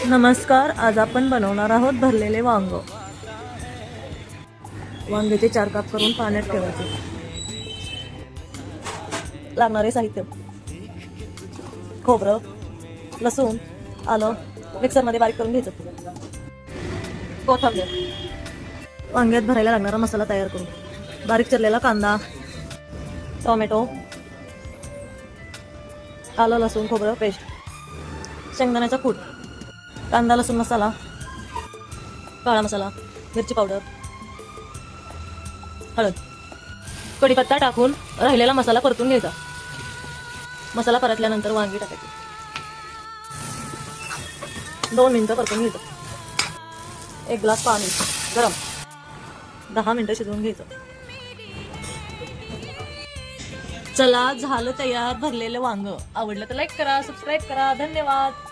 नमस्कार, आज आपण बनवणार आहोत भरलेले वांग. वांग्याचे 4 काप करून पाण्यात ठेवायचे. लागणारे साहित्य: खोबरं, लसूण, आलं मिक्सरमध्ये बारीक करून घ्यायचं. कोथिंबीर. वांग्यात भरायला लागणारा मसाला तयार करू. बारीक चिरलेला कांदा, टोमॅटो, आलं लसूण खोबरं पेस्ट, शेंगदाण्याचा कूट, कांदा लसूण मसाला, काळा मसाला, मिरची पावडर, हळद, कढीपत्ता टाकून राहिलेला मसाला परतून घ्यायचा. मसाला परतल्यानंतर वांगी टाकायची. 2 मिनिटं परतून घ्यायचं. 1 ग्लास पाणी गरम 10 मिनिटं शिजवून घ्यायचं. चला, झालं तयार भरलेलं वांग. आवडलं तर लाईक करा, सबस्क्राईब करा. धन्यवाद.